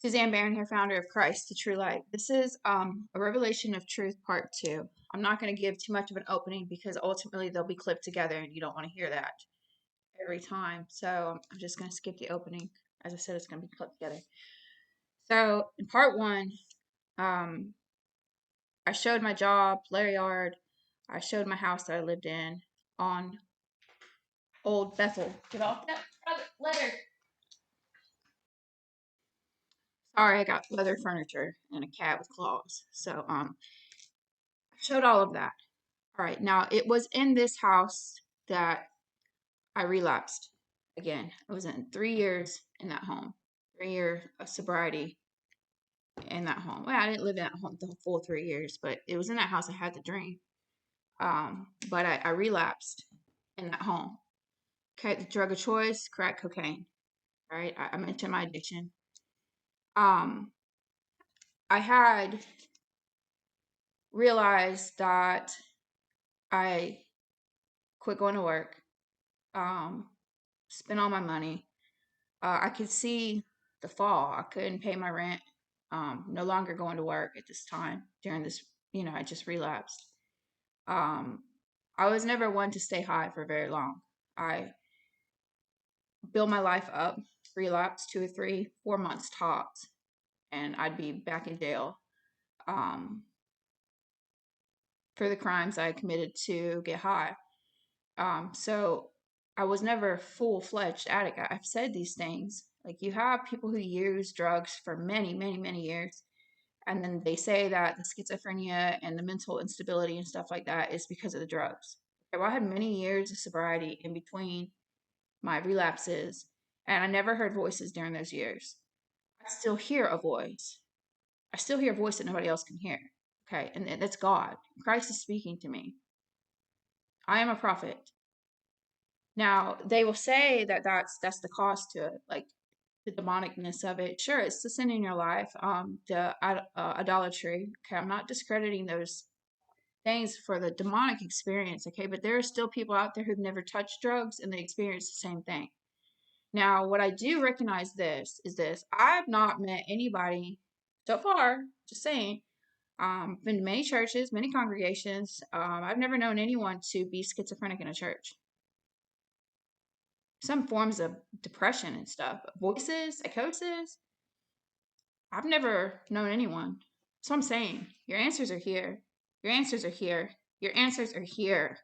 Suzanne Barron here, founder of Christ, the True Light. This is a Revelation of Truth Part 2. I'm not going to give too much of an opening because ultimately they'll be clipped together and you don't want to hear that every time. So I'm just going to skip the opening. As I said, it's going to be clipped together. So in Part 1, I showed my job, Larry Yard. I showed my house that I lived in on Old Bethel. Get off that leather. Sorry, I got leather furniture and a cat with claws. So I showed all of that. All right, now it was in this house that I relapsed again. I was in 3 years in that home, 3 year of sobriety in that home. Well, I didn't live in that home the full 3 years, but it was in that house I had the dream. But I relapsed in that home. Okay, the drug of choice, crack cocaine. Right, I mentioned my addiction. Um, I had realized that I quit going to work, spent all my money. I could see the fall. I couldn't pay my rent. No longer going to work at this time during this, I just relapsed. Um, I was never one to stay high for very long. I built my life up, relapsed 2 or 3, 4 months tops, and I'd be back in jail for the crimes I committed to get high. So I was never a full-fledged addict. I've said these things. Like, you have people who use drugs for many, many, many years, and then they say that the schizophrenia and the mental instability and stuff like that is because of the drugs. Okay, well, I had many years of sobriety in between my relapses, and I never heard voices during those years. I still hear a voice. I still hear a voice that nobody else can hear. Okay, and that's God. Christ is speaking to me. I am a prophet. Now, they will say that that's the cost to it, like the demonicness of it. Sure, it's the sin in your life, the idolatry. Okay, I'm not discrediting those things for the demonic experience. Okay, but there are still people out there who've never touched drugs and they experience the same thing. Now, what I do recognize this: I've not met anybody so far. Just saying. Been to many churches, many congregations. I've never known anyone to be schizophrenic in a church. Some forms of depression and stuff, voices, psychosis. I've never known anyone. So I'm saying, your answers are here. Your answers are here. Your answers are here.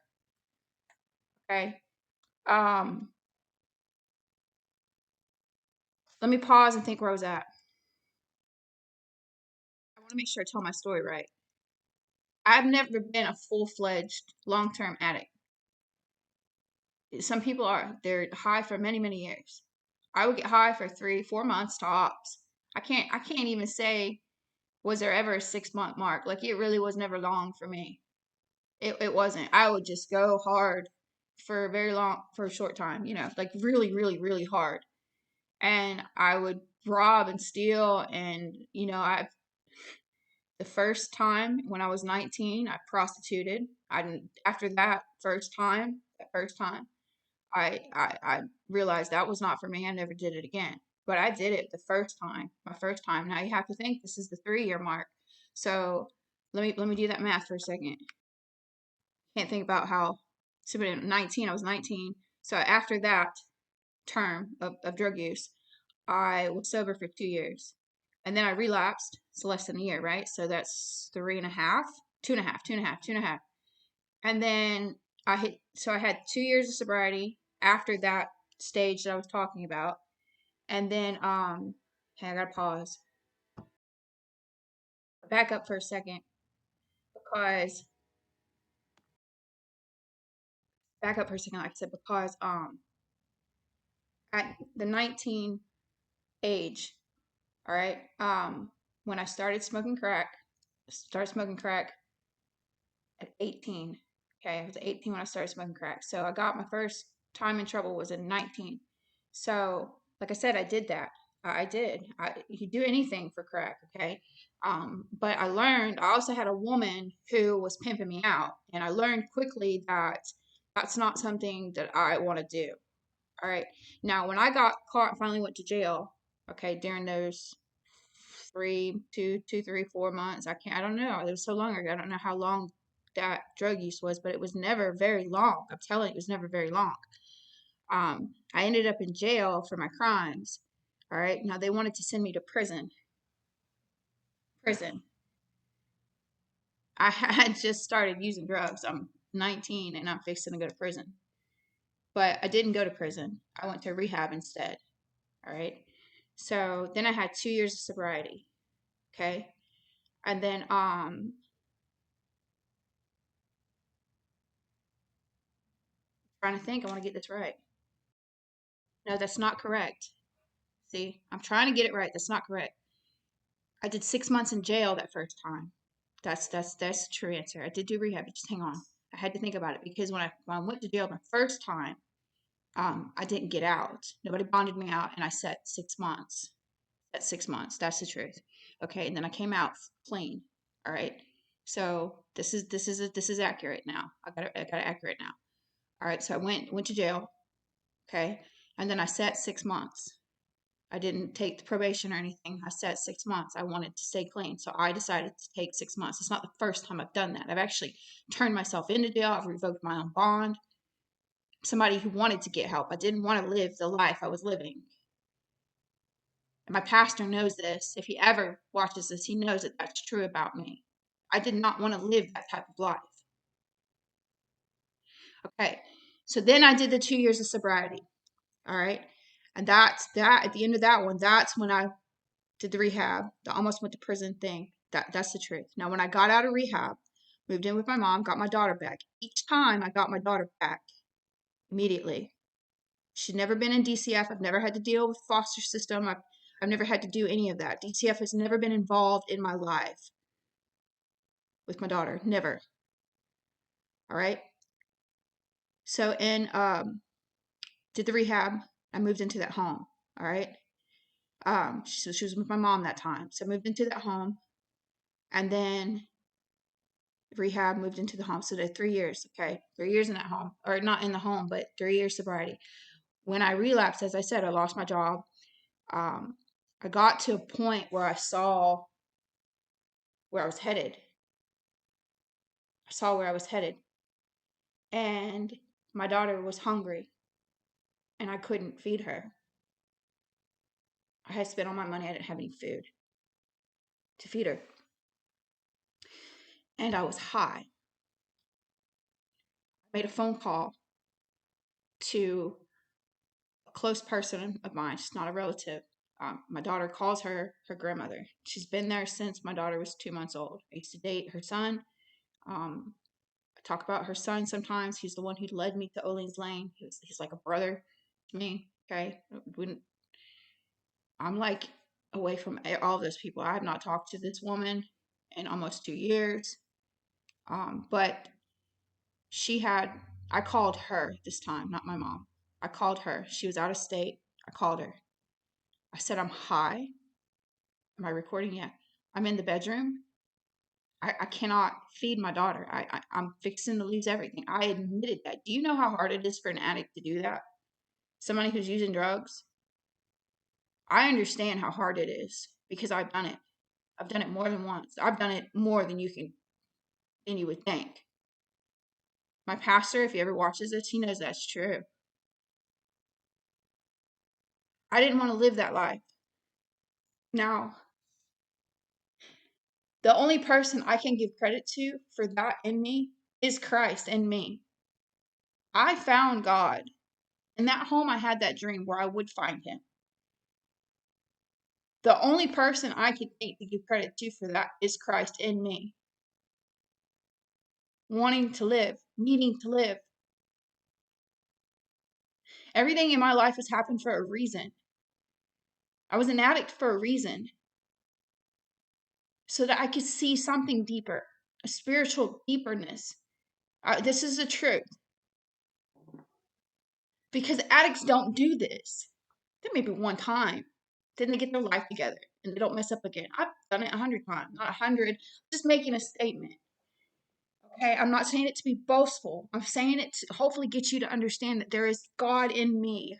Okay. Let me pause and think where I was at. I want to make sure I tell my story right. I've never been a full-fledged long-term addict. Some people are. They're high for many, many years. I would get high for 3, 4 months tops. I can't even say was there ever a 6 month mark. Like, it really was never long for me. It wasn't. I would just go hard for a very long, for a short time, like really, really, really hard. And I would rob and steal. And, the first time when I was 19, I prostituted. I didn't, after that first time, I realized that was not for me. I never did it again. But I did it the first time, my first time. Now you have to think this is the 3 year mark. So let me do that math for a second. Can't think about how somebody 19, I was 19. So after that term of drug use, I was sober for 2 years. And then I relapsed. It's less than a year, right? So that's 3.5, 2.5, 2.5, 2.5. And then so I had 2 years of sobriety after that stage that I was talking about. And then, okay, I gotta pause. Back up for a second because, like I said, because, at the 19 age, all right, when I started smoking crack at 18. Okay, I was 18 when I started smoking crack. So I got my first time in trouble was in 19. So, like I said, I did that. I did. You could do anything for crack, okay? But I learned, I also had a woman who was pimping me out. And I learned quickly that that's not something that I want to do. All right. Now, when I got caught and finally went to jail, okay, during those 2, 3, 4 months. I don't know. It was so long ago. I don't know how long that drug use was, but it was never very long. I'm telling you, it was never very long. I ended up in jail for my crimes. All right. Now they wanted to send me to prison. Prison. I had just started using drugs. I'm 19 and I'm fixing to go to prison. But I didn't go to prison. I went to rehab instead. All right. So then I had 2 years of sobriety. Okay. And then trying to think, I want to get this right. No, that's not correct. See, I'm trying to get it right. That's not correct. I did 6 months in jail that first time. That's the true answer. I did do rehab, but just hang on. I had to think about it because when I went to jail the first time, I didn't get out. Nobody bonded me out, and I set 6 months. At 6 months, that's the truth. Okay, and then I came out clean. All right. So this is accurate now. I got it accurate now. All right. So I went to jail. Okay, and then I set 6 months. I didn't take the probation or anything. I said 6 months. I wanted to stay clean. So I decided to take 6 months. It's not the first time I've done that. I've actually turned myself into jail. I've revoked my own bond. Somebody who wanted to get help. I didn't want to live the life I was living. And my pastor knows this. If he ever watches this, he knows that that's true about me. I did not want to live that type of life. Okay. So then I did the 2 years of sobriety. All right. And that's that. At the end of that one, that's when I did the rehab, the almost went to prison thing. That's the truth. Now, when I got out of rehab, moved in with my mom, got my daughter back. Each time I got my daughter back immediately. She'd never been in DCF. I've never had to deal with foster system. I've never had to do any of that. DCF has never been involved in my life with my daughter. Never. All right. So did the rehab. I moved into that home. All right. So she was with my mom that time. So I moved into that home, and then rehab, moved into the home. So did 3 years. Okay, 3 years in that home, or not in the home, but 3 years sobriety. When I relapsed, as I said, I lost my job. I got to a point where I saw where I was headed. I saw where I was headed, and my daughter was hungry, and I couldn't feed her. I had spent all my money. I didn't have any food to feed her, and I was high. I made a phone call to a close person of mine. She's not a relative. My daughter calls her grandmother. She's been there since my daughter was 2 months old. I used to date her son. I talk about her son sometimes. He's the one who led me to Olean's Lane. He's like a brother to me. Okay, I'm like away from all those people. I have not talked to this woman in almost 2 years. But she had. I called her this time, not my mom. I called her. She was out of state. I called her. I said, I'm high. Am I recording yet? I'm in the bedroom. I cannot feed my daughter. I'm fixing to lose everything. I admitted that. Do you know how hard it is for an addict to do that? Somebody who's using drugs? I understand how hard it is because I've done it. I've done it more than once. I've done it more than you would think. My pastor, if he ever watches this, he knows that's true. I didn't want to live that life. Now, the only person I can give credit to for that in me is Christ in me. I found God. In that home, I had that dream where I would find him. The only person I can think to give credit to for that is Christ in me. Wanting to live, needing to live. Everything in my life has happened for a reason. I was an addict for a reason. So that I could see something deeper, a spiritual deeperness. This is the truth. Because addicts don't do this. There may be one time. Then they get their life together and they don't mess up again. I've done it 100 times, not 100. Just making a statement. Okay, I'm not saying it to be boastful. I'm saying it to hopefully get you to understand that there is God in me.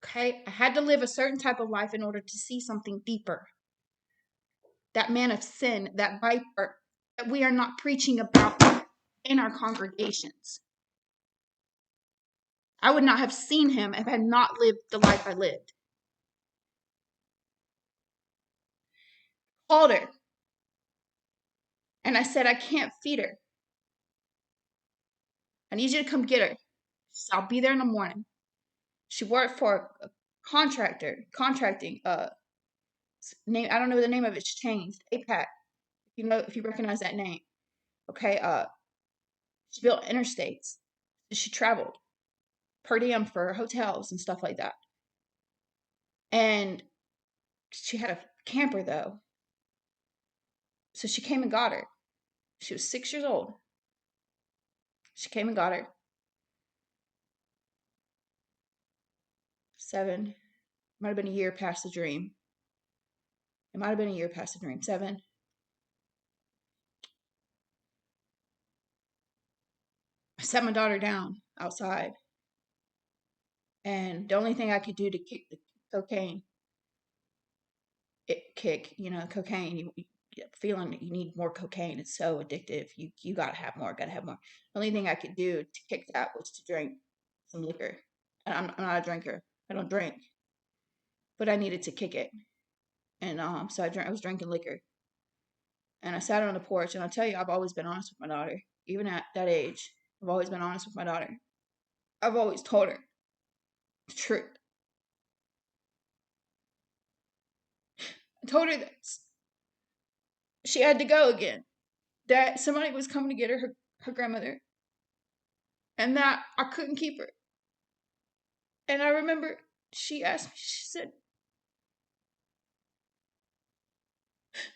Okay? I had to live a certain type of life in order to see something deeper. That man of sin, that viper that we are not preaching about in our congregations. I would not have seen him if I had not lived the life I lived. Called her. And I said, I can't feed her. I need you to come get her. She said, I'll be there in the morning. She worked for a contracting name. I don't know the name of it. It's changed. APAC. If you recognize that name. Okay. She built interstates. She traveled per diem for hotels and stuff like that. And she had a camper though. So she came and got her. She was 6 years old. She came and got her. 7. Might have been a year past the dream. It might have been a year past the dream. 7. I sat my daughter down outside. And the only thing I could do to kick the cocaine, cocaine, you feeling that you need more cocaine. It's so addictive. You gotta have more, gotta have more. The only thing I could do to kick that was to drink some liquor. And I'm not a drinker. I don't drink. But I needed to kick it. And so I was drinking liquor. And I sat on the porch, and I'll tell you, I've always been honest with my daughter. Even at that age, I've always been honest with my daughter. I've always told her the truth. I told her that she had to go again. That somebody was coming to get her grandmother. And that I couldn't keep her. And I remember she asked me, she said,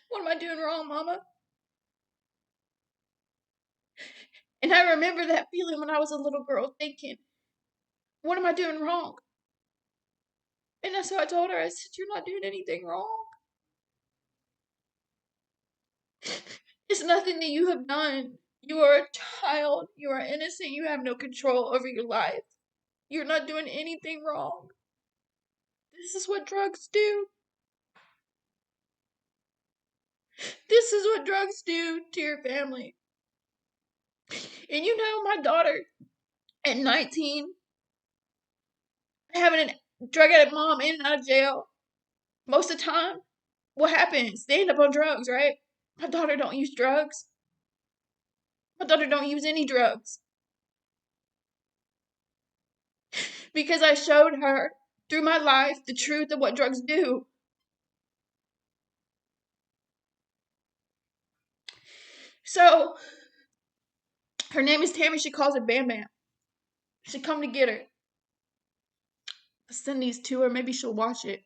what am I doing wrong, Mama? And I remember that feeling when I was a little girl thinking, what am I doing wrong? And that's what I told her. I said, you're not doing anything wrong. It's nothing that you have done. You are a child. You are innocent. You have no control over your life. You're not doing anything wrong. This is what drugs do. This is what drugs do to your family. And my daughter at 19, having a drug addict mom in and out of jail, most of the time, what happens? They end up on drugs, right? My daughter don't use drugs. My daughter don't use any drugs. Because I showed her through my life the truth of what drugs do. So, her name is Tammy. She calls her Bam Bam. She come to get her. I'll send these to her. Maybe she'll watch it.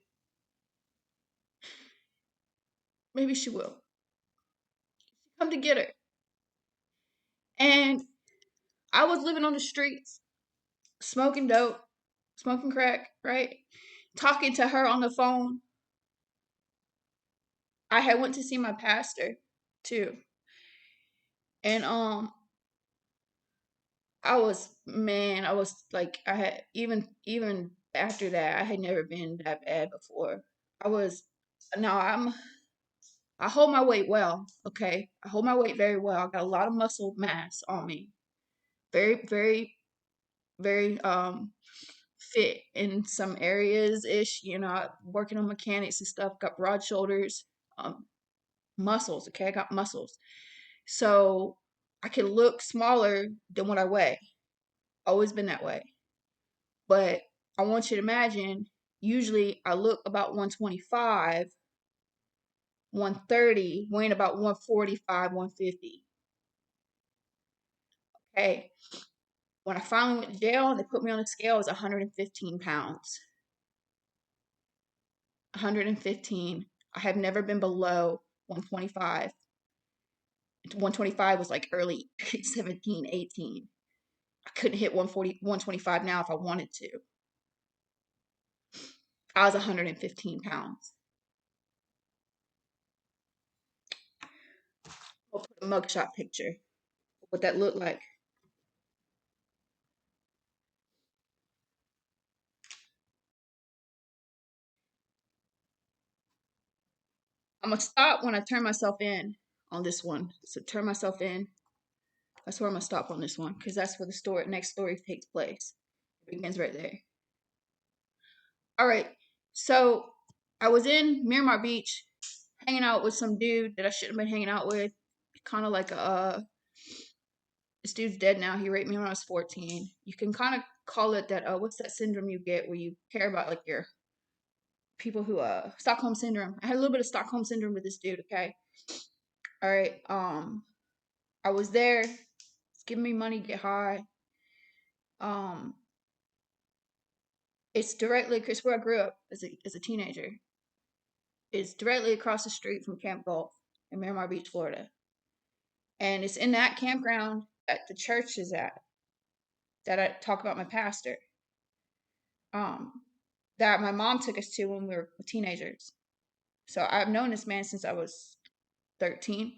Maybe she will. Come to get her. And I was living on the streets, smoking dope, smoking crack, right? Talking to her on the phone. I had went to see my pastor too. And I was like, I had even after that, I had never been that bad before. I was now I hold my weight well, okay? I hold my weight very well. I got a lot of muscle mass on me. Very, very, very fit in some areas ish, working on mechanics and stuff, got broad shoulders, muscles, okay? I got muscles. So I can look smaller than what I weigh. Always been that way. But I want you to imagine, usually I look about 125, 130, weighing about 145, 150. Okay. When I finally went to jail, they put me on the scale, it was 115 pounds. 115. I have never been below 125. 125 was like early 17, 18. I couldn't hit 140, 125 now if I wanted to. I was 115 pounds. I'll put a mugshot picture of what that looked like. I'm going to stop when I turn myself in on this one. So turn myself in. That's where I'm going to stop on this one because that's where the next story takes place. It begins right there. All right. So I was in Miramar Beach hanging out with some dude that I shouldn't have been hanging out with. Kind of like this dude's dead now. He raped me when I was 14. You can kind of call it that, what's that syndrome you get where you care about like your people who, Stockholm syndrome. I had a little bit of Stockholm syndrome with this dude, okay? All right. I was there. He's giving me money to get high. Um, it's directly, because where I grew up as a teenager, is directly across the street from Camp Gulf in Miramar Beach, Florida. And it's in that campground that the church is at that I talk about my pastor. Um, that my mom took us to when we were teenagers. So I've known this man since I was 13.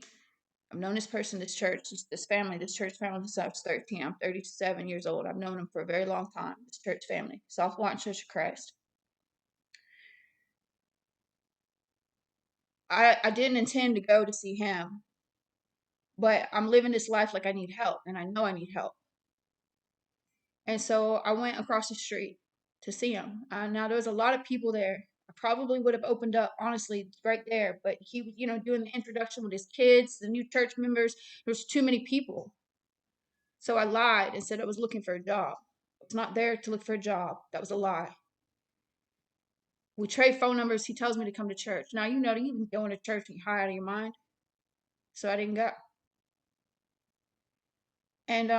I've known this person, this church, this family, this church family since I was 13. I'm 37 years old. I've known them for a very long time, this church family. South Lawton Church of Christ. I didn't intend to go to see him, but I'm living this life like I need help, and I know I need help. And so I went across the street to see him. Now there was a lot of people there. I probably would have opened up, honestly, right there. But he, doing the introduction with his kids, the new church members, there was too many people. So I lied and said I was looking for a job. I was not there to look for a job. That was a lie. We trade phone numbers. He tells me to come to church. Now, you can go into church and high out of your mind. So I didn't go. And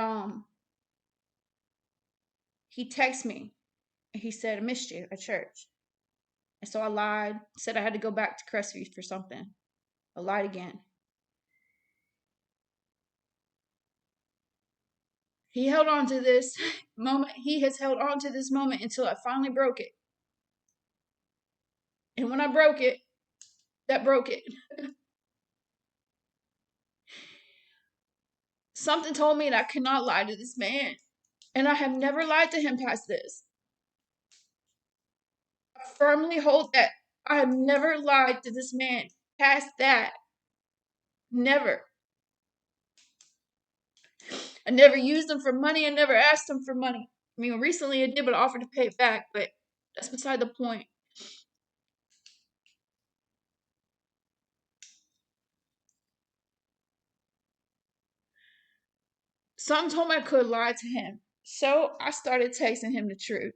he texted me. And he said, I missed you at church. And so I lied, said I had to go back to Crestview for something. I lied again. He held on to this moment. He has held on to this moment until I finally broke it. And when I broke it, that broke it. Something told me that I could not lie to this man. And I have never lied to him past this. I firmly hold that. I have never lied to this man past that. Never. I never used him for money. I never asked him for money. I mean, recently I did, but I offered to pay it back. But that's beside the point. Something told me I could lie to him. So I started texting him the truth.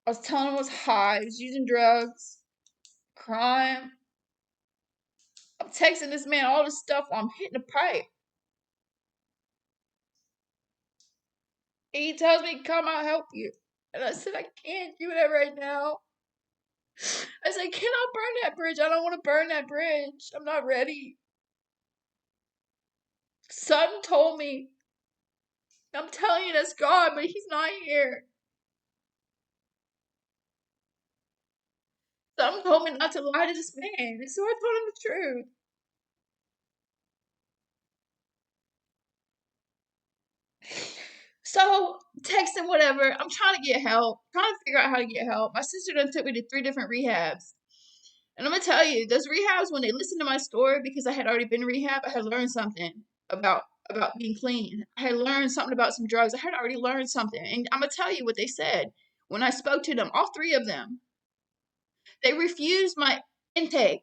I was telling him I was high, I was using drugs, crime. I'm texting this man all this stuff while I'm hitting the pipe. He tells me, come, I'll help you. And I said, I can't do that right now. I said, can I burn that bridge? I don't want to burn that bridge. I'm not ready. Something told me, I'm telling you, that's God, but he's not here. Something told me not to lie to this man. And so I told him the truth. So, texting, whatever. I'm trying to get help, trying to figure out how to get help. My sister done took me to 3 different rehabs. And I'm going to tell you, those rehabs, when they listened to my story, because I had already been in rehab, I had learned something about being clean. I had learned something about some drugs. I had already learned something. And I'm going to tell you what they said. When I spoke to them, all 3 of them, they refused my intake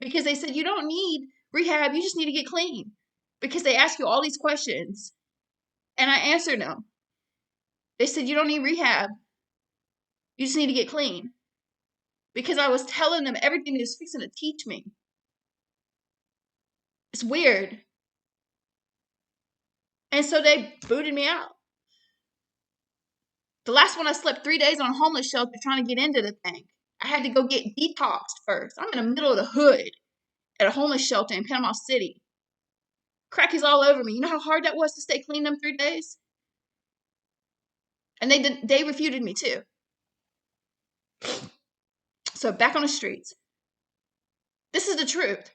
because they said, you don't need rehab. You just need to get clean. Because they ask you all these questions. And I answered them. They said, you don't need rehab. You just need to get clean. Because I was telling them everything they was fixing to teach me. It's weird. And so they booted me out. The last one I slept 3 days on a homeless shelter trying to get into the thing. I had to go get detoxed first. I'm in the middle of the hood at a homeless shelter in Panama City. Crack is all over me. You know how hard that was to stay clean them 3 days? And they refuted me too. So back on the streets. This is the truth.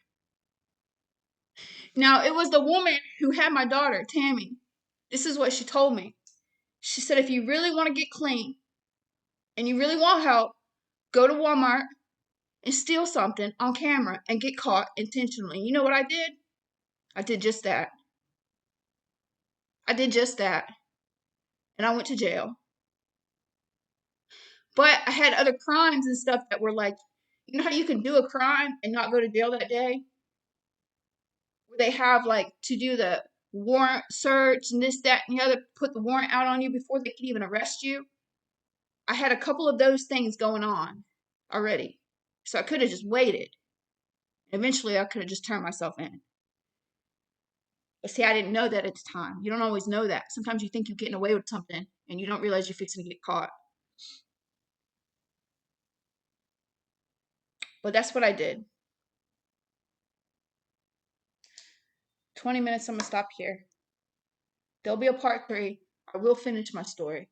Now, it was the woman who had my daughter, Tammy. This is what she told me. She said, if you really want to get clean and you really want help, go to Walmart and steal something on camera and get caught intentionally. You know what I did? I did just that. I did just that. And I went to jail. But I had other crimes and stuff that were like, you know how you can do a crime and not go to jail that day? Where they have like to do the warrant search and this, that, and the other, put the warrant out on you before they can even arrest you. I had a couple of those things going on already. So I could have just waited. Eventually, I could have just turned myself in. But see, I didn't know that at the time. You don't always know that. Sometimes you think you're getting away with something and you don't realize you're fixing to get caught. But that's what I did. 20 minutes, I'm going to stop here. There'll be a part 3. I will finish my story.